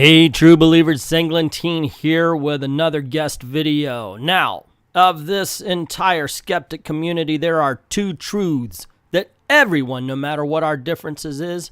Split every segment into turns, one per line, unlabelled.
Hey true believers, Englentine here with another guest video. Now, of this entire skeptic community, there are two truths that everyone, no matter what our differences is,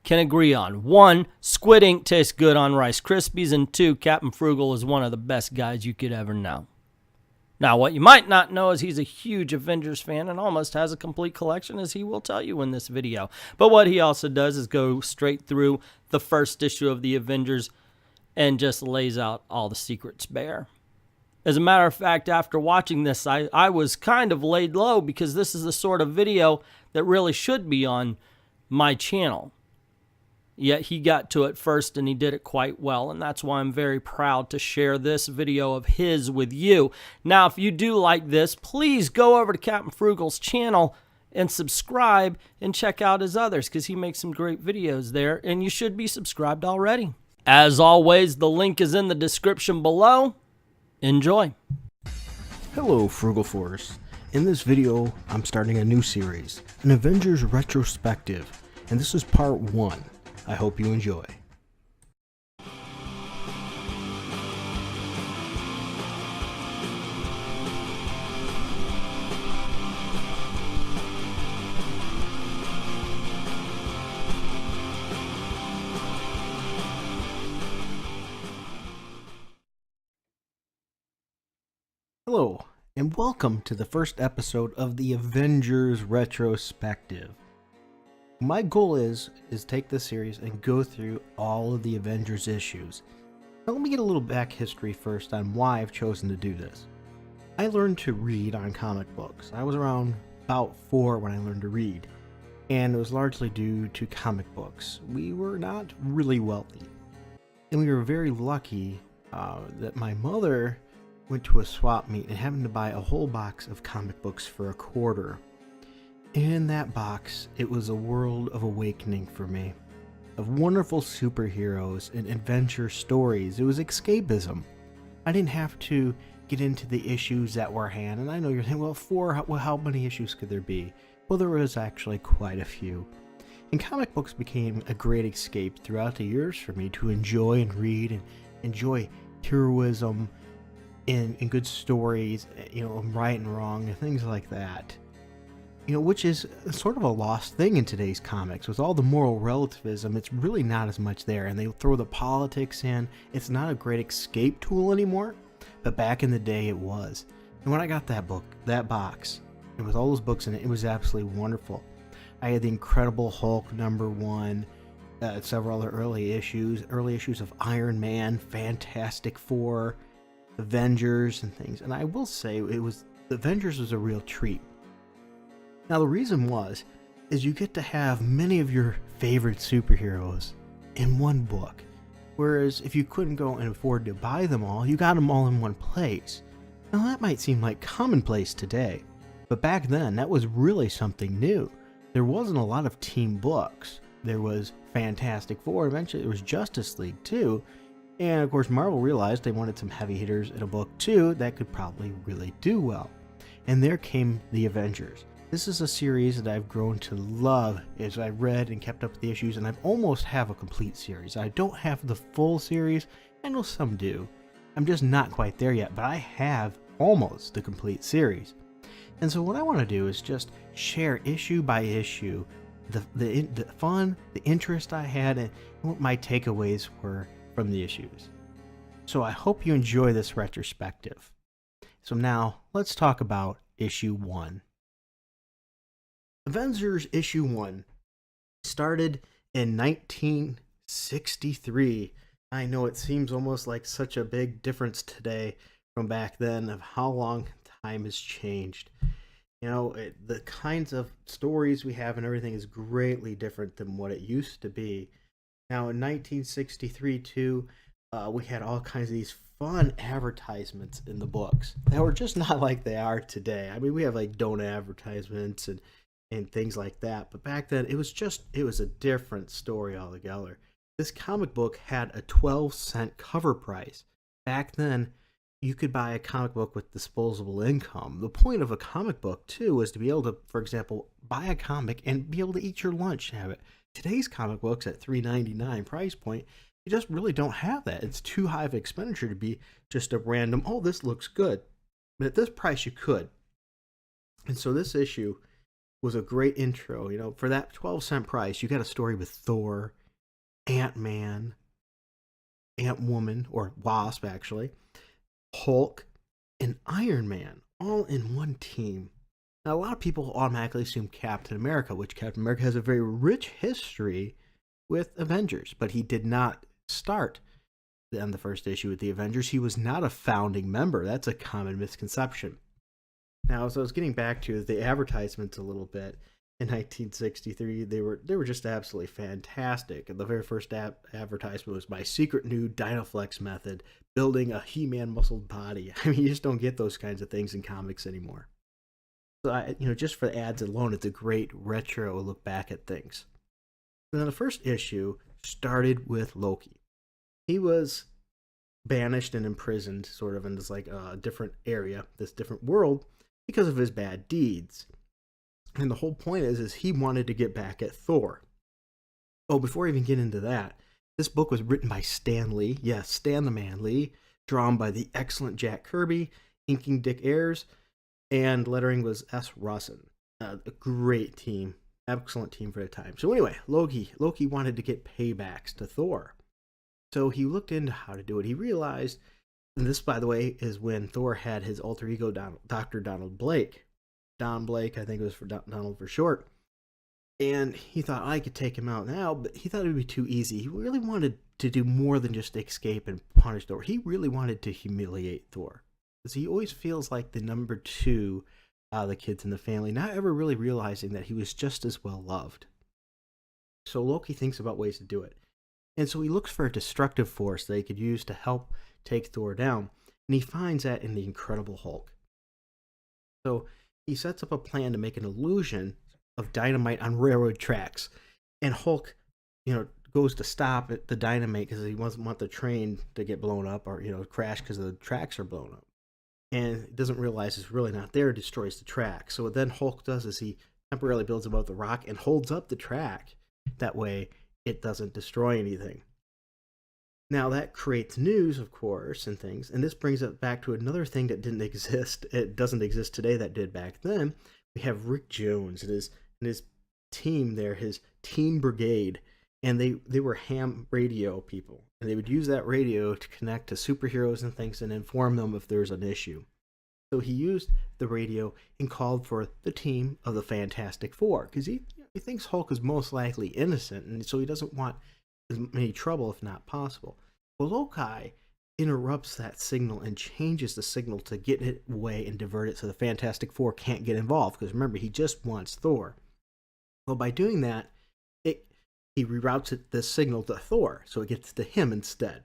can agree on. One, squid ink tastes good on Rice Krispies, and two, Captain Frugal is one of the best guys you could ever know. Now, what you might not know is he's a huge Avengers fan and almost has a complete collection, as he will tell you in this video. But what he also does is go straight through the first issue of the Avengers and just lays out all the secrets bare. As a matter of fact, after watching this, I was kind of laid low because this is the sort of video that really should be on my channel. Yet he got to it first and he did it quite well, and that's why I'm very proud to share this video of his with you. Now, if you do like this, please go over to Captain Frugal's channel and subscribe and check out his others because he makes some great videos there, and you should be subscribed already. As always, the link is in the description below. Enjoy.
Hello, Frugal Force. In this video, I'm starting a new series, an Avengers retrospective, and this is part 1. I hope you enjoy. Hello, and welcome to the first episode of the Avengers retrospective. My goal is take this series and go through all of the Avengers issues. Now let me get a little back history first on why I've chosen to do this. I learned to read on comic books. I was around about 4 when I learned to read, and it was largely due to comic books. We were not really wealthy, and we were very lucky that my mother went to a swap meet and happened to buy a whole box of comic books for $1. In that box, it was a world of awakening for me, of wonderful superheroes and adventure stories. It was escapism. I didn't have to get into the issues that were at hand, and I know you're thinking, well, how many issues could there be? Well, there was actually quite a few. And comic books became a great escape throughout the years for me to enjoy and read and enjoy heroism and good stories, right and wrong, and things like that. Which is sort of a lost thing in today's comics. With all the moral relativism, it's really not as much there, and they throw the politics in. It's not a great escape tool anymore, but back in the day it was. And when I got that box, and with all those books in it, it was absolutely wonderful. I had the Incredible Hulk #1, several other early issues of Iron Man, Fantastic Four, Avengers, and things. And I will say, the Avengers was a real treat. Now the reason is you get to have many of your favorite superheroes in one book. Whereas if you couldn't go and afford to buy them all, you got them all in one place. Now that might seem like commonplace today, but back then that was really something new. There wasn't a lot of team books. There was Fantastic Four, eventually there was Justice League too, and of course Marvel realized they wanted some heavy hitters in a book too that could probably really do well. And there came the Avengers. This is a series that I've grown to love as I've read and kept up with the issues, and I almost have a complete series. I don't have the full series. I know some do. I'm just not quite there yet, but I have almost the complete series. And so what I want to do is just share issue by issue the fun, the interest I had, and what my takeaways were from the issues. So I hope you enjoy this retrospective. So now let's talk about issue 1. Avengers issue 1 started in 1963. I know it seems almost like such a big difference today from back then of how long time has changed. The kinds of stories we have and everything is greatly different than what it used to be. Now in 1963 too, we had all kinds of these fun advertisements in the books that were just not like they are today. I mean, we have like don't advertisements and things like that, but back then it was a different story altogether. This comic book had a 12-cent cover price. Back then you could buy a comic book with disposable income. The point of a comic book too was to be able to, for example, buy a comic and be able to eat your lunch and have it. Today's comic books at $3.99 price point, you just really don't have that. It's too high of expenditure to be just a random, oh, this looks good. But at this price, you could. And so this issue was a great intro. You know, for that 12-cent price, you got a story with Thor, Ant-Man, Ant-Woman, or Wasp, actually, Hulk, and Iron Man, all in one team. Now, a lot of people automatically assume Captain America, which Captain America has a very rich history with Avengers, but he did not start on the first issue with the Avengers. He was not a founding member. That's a common misconception. Now, as I was getting back to the advertisements a little bit, in 1963, they were just absolutely fantastic. And the very first advertisement was my secret new Dynaflex method, building a He-Man muscled body. I mean, you just don't get those kinds of things in comics anymore. So, just for the ads alone, it's a great retro look back at things. Now, the first issue started with Loki. He was banished and imprisoned sort of in this like different area, this different world, because of his bad deeds. And the whole point is he wanted to get back at Thor. Oh, before I even get into that, this book was written by Stan Lee. Yes, Stan the Man Lee. Drawn by the excellent Jack Kirby, inking Dick Ayers, and lettering was S. Russin. A great team. Excellent team for the time. So anyway, Loki wanted to get paybacks to Thor. So he looked into how to do it. He realized, and this, by the way, is when Thor had his alter ego, Dr. Donald Blake. Don Blake, I think it was for Donald for short. And he thought, I could take him out now, but he thought it would be too easy. He really wanted to do more than just escape and punish Thor. He really wanted to humiliate Thor. Because he always feels like the number two out of the kids in the family, not ever really realizing that he was just as well loved. So Loki thinks about ways to do it. And so he looks for a destructive force that he could use to help take Thor down. And he finds that in the Incredible Hulk. So he sets up a plan to make an illusion of dynamite on railroad tracks. And Hulk, goes to stop the dynamite because he doesn't want the train to get blown up or, crash because the tracks are blown up. And doesn't realize it's really not there, destroys the track. So what then Hulk does is he temporarily builds above the rock and holds up the track. That way it doesn't destroy anything. Now that creates news, of course, and things. And this brings it back to another thing that didn't exist. It doesn't exist today that did back then. We have Rick Jones and his team there, his Team Brigade. And they were ham radio people. And they would use that radio to connect to superheroes and things and inform them if there's an issue. So he used the radio and called for the team of the Fantastic Four. Because he thinks Hulk is most likely innocent. And so he doesn't want as many trouble if not possible. Well, Loki interrupts that signal and changes the signal to get it away and divert it so the Fantastic Four can't get involved. Because remember, he just wants Thor. Well, by doing that, he reroutes this signal to Thor, so it gets to him instead.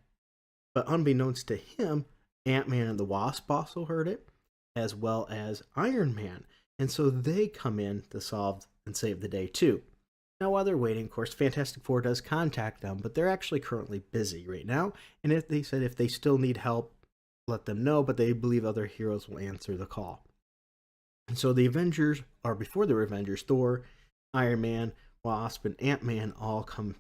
But unbeknownst to him, Ant-Man and the Wasp also heard it, as well as Iron Man. And so they come in to solve and save the day too. Now while they're waiting, of course, Fantastic Four does contact them, but they're actually currently busy right now. And if they still need help, let them know, but they believe other heroes will answer the call. And so the Avengers, or before the Avengers, Thor, Iron Man, Wasp, and Ant-Man all come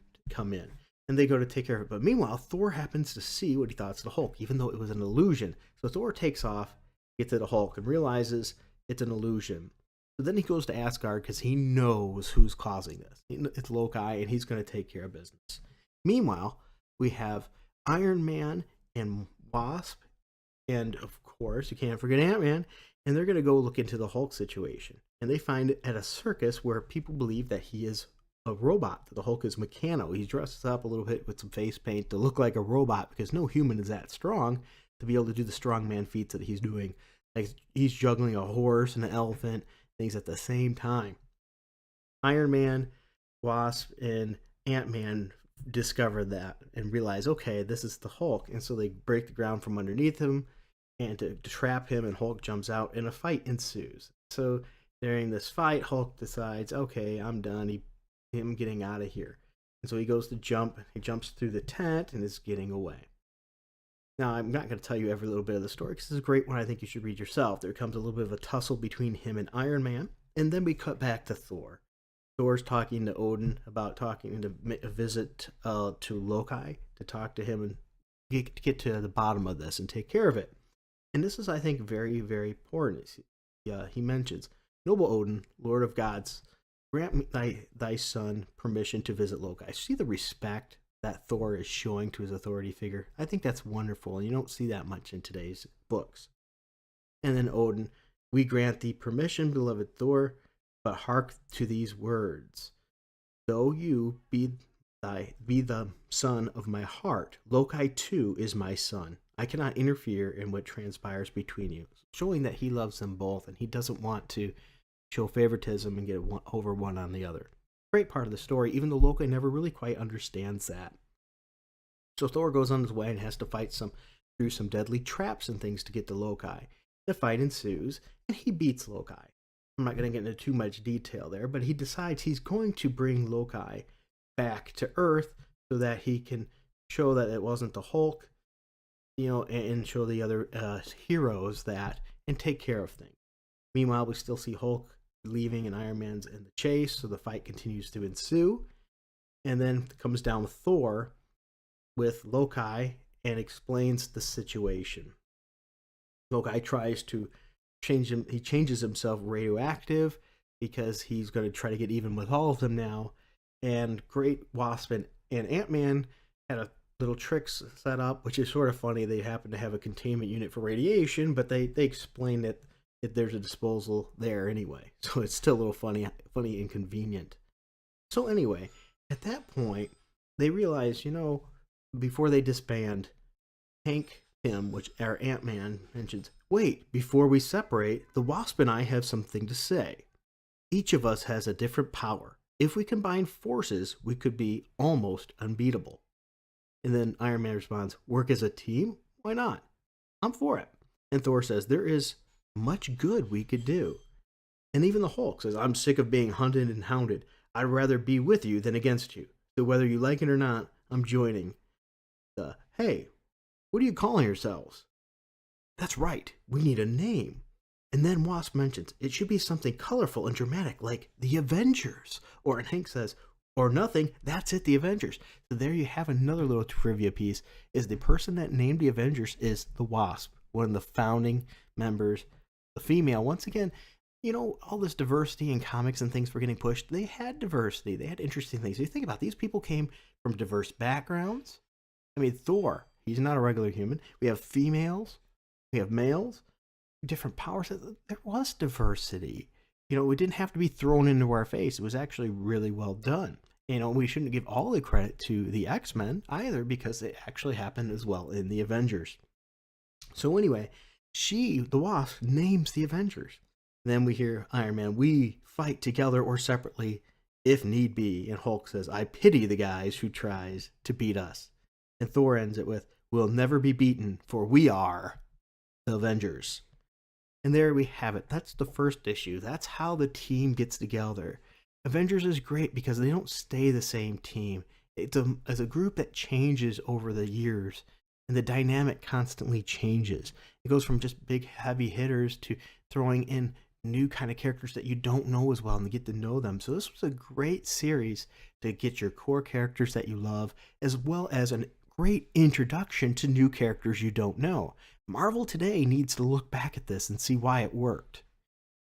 in. And they go to take care of it. But meanwhile, Thor happens to see what he thought was the Hulk, even though it was an illusion. So Thor takes off, gets to the Hulk, and realizes it's an illusion. So then he goes to Asgard because he knows who's causing this. It's Loki, and he's going to take care of business. Meanwhile, we have Iron Man and Wasp, and of course, you can't forget Ant-Man, and they're going to go look into the Hulk situation. And they find it at a circus where people believe that he is a robot, that the Hulk is Meccano. He dresses up a little bit with some face paint to look like a robot because no human is that strong to be able to do the strongman feats that he's doing. Like he's juggling a horse and an elephant, things at the same time. Iron Man, Wasp, and Ant-Man discover that and realize, okay, this is the Hulk. And so they break the ground from underneath him and to trap him, and Hulk jumps out and a fight ensues. So during this fight, Hulk decides, okay, I'm done. Him getting out of here. And so he goes to jump. He jumps through the tent and is getting away. Now, I'm not going to tell you every little bit of the story because this is a great one I think you should read yourself. There comes a little bit of a tussle between him and Iron Man. And then we cut back to Thor. Thor's talking to Odin about talking to a visit to Loki to talk to him and get to the bottom of this and take care of it. And this is, I think, very, very important. He mentions, "Noble Odin, Lord of Gods, grant me thy son permission to visit Loki." See the respect that Thor is showing to his authority figure? I think that's wonderful, and you don't see that much in today's books. And then Odin, "We grant thee permission, beloved Thor, but hark to these words. Though you be the son of my heart, Loki too is my son. I cannot interfere in what transpires between you." Showing that he loves them both and he doesn't want to show favoritism and get over one on the other. Great part of the story, even though Loki never really quite understands that. So Thor goes on his way and has to fight through some deadly traps and things to get to Loki. The fight ensues, and he beats Loki. I'm not going to get into too much detail there, but he decides he's going to bring Loki back to Earth so that he can show that it wasn't the Hulk, and show the other heroes that, and take care of things. Meanwhile, we still see Hulk leaving and Iron Man's in the chase, so the fight continues to ensue. And then comes down Thor with Loki and explains the situation. Loki tries to change him. He changes himself radioactive because he's going to try to get even with all of them now. And Great Wasp and Ant-Man had a little tricks set up, which is sort of funny. They happen to have a containment unit for radiation, but they explain that there's a disposal there anyway. So it's still a little funny and convenient. So anyway, at that point, they realize, before they disband, Hank Pym, which our Ant-Man mentions, "Wait, before we separate, the Wasp and I have something to say. Each of us has a different power. If we combine forces, we could be almost unbeatable." And then Iron Man responds, "Work as a team? Why not? I'm for it." And Thor says, "There is much good we could do." And even the Hulk says, "I'm sick of being hunted and hounded. I'd rather be with you than against you. So whether you like it or not, I'm joining." Hey, what are you calling yourselves? That's right, we need a name. And then Wasp mentions, it should be something colorful and dramatic like the Avengers. And Hank says, "Or nothing, that's it, the Avengers." So there you have another little trivia piece, is the person that named the Avengers is the Wasp, one of the founding members, the female. Once again, all this diversity in comics and things were getting pushed. They had diversity. They had interesting things. You think about it, these people came from diverse backgrounds. I mean, Thor, he's not a regular human. We have females. We have males. Different power sets. There was diversity. We didn't have to be thrown into our face. It was actually really well done. We shouldn't give all the credit to the X-Men either, because it actually happened as well in the Avengers. So anyway, the Wasp, names the Avengers. Then we hear Iron Man, "We fight together or separately if need be." And Hulk says, "I pity the guys who tries to beat us." And Thor ends it with, "We'll never be beaten, for we are the Avengers." And there we have it. That's the first issue. That's how the team gets together. Avengers is great because they don't stay the same team. It's a group that changes over the years, and the dynamic constantly changes. It goes from just big heavy hitters to throwing in new kind of characters that you don't know as well and get to know them. So this was a great series to get your core characters that you love, as well as a great introduction to new characters you don't know. Marvel today needs to look back at this and see why it worked.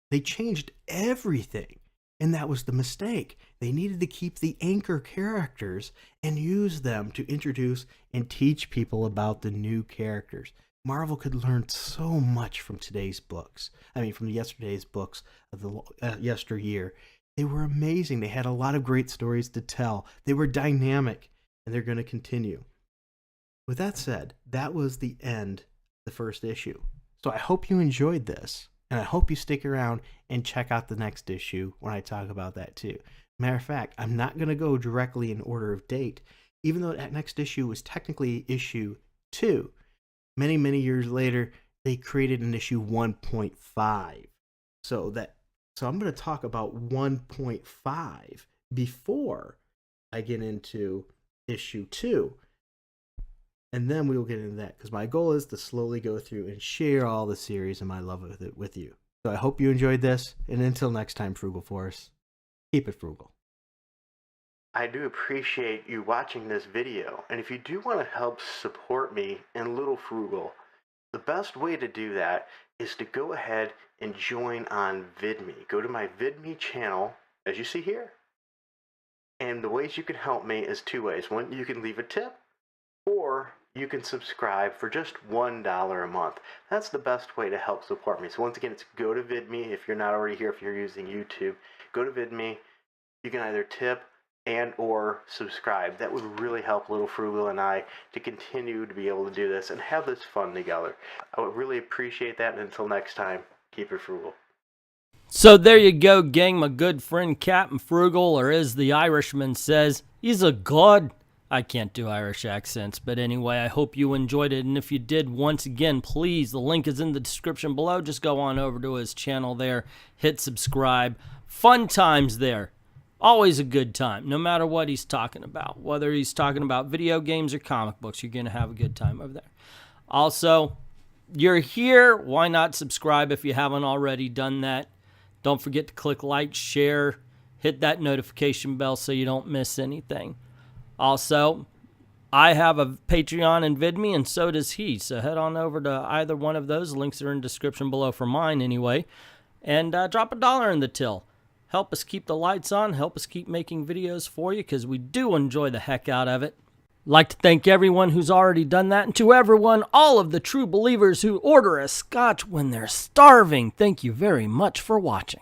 They changed everything, and that was the mistake. They needed to keep the anchor characters and use them to introduce and teach people about the new characters. Marvel could learn so much from today's books. From yesterday's books of the yesteryear. They were amazing. They had a lot of great stories to tell. They were dynamic, and they're going to continue. With that said, that was the end of the first issue. So I hope you enjoyed this, and I hope you stick around and check out the next issue when I talk about that too. Matter of fact, I'm not going to go directly in order of date, even though that next issue was technically issue 2. Many, many years later, they created an issue 1.5. So I'm going to talk about 1.5 before I get into issue 2. And then we will get into that, because my goal is to slowly go through and share all the series and my love of it with you. So I hope you enjoyed this, and until next time, Frugal Force, keep it frugal. I do appreciate you watching this video, and if you do want to help support me and Little Frugal, the best way to do that is to go ahead and join on VIDME. Go to my VIDME channel, as you see here, and the ways you can help me is two ways. One, you can leave a tip, or you can subscribe for just $1 a month. That's the best way to help support me. So once again, it's go to VIDME. If you're not already here, if you're using YouTube, go to VIDME. You can either tip and or subscribe. That would really help Little Frugal and I to continue to be able to do this and have this fun together. I would really appreciate that, and until next time, keep it frugal.
So there you go, gang. My good friend Captain Frugal, or as the Irishman says, he's a god. I can't do Irish accents, but anyway, I hope you enjoyed it. And if you did, once again, please, the link is in the description below. Just go on over to his channel there, hit subscribe. Fun times there. Always a good time, no matter what he's talking about. Whether he's talking about video games or comic books, you're going to have a good time over there. Also, you're here. Why not subscribe if you haven't already done that? Don't forget to click like, share, hit that notification bell so you don't miss anything. Also, I have a Patreon and VIDME, and so does he. So head on over to either one of those. Links are in the description below for mine anyway. And drop $1 in the till. Help us keep the lights on. Help us keep making videos for you, because we do enjoy the heck out of it. Like to thank everyone who's already done that. And to everyone, all of the true believers who order a scotch when they're starving, thank you very much for watching.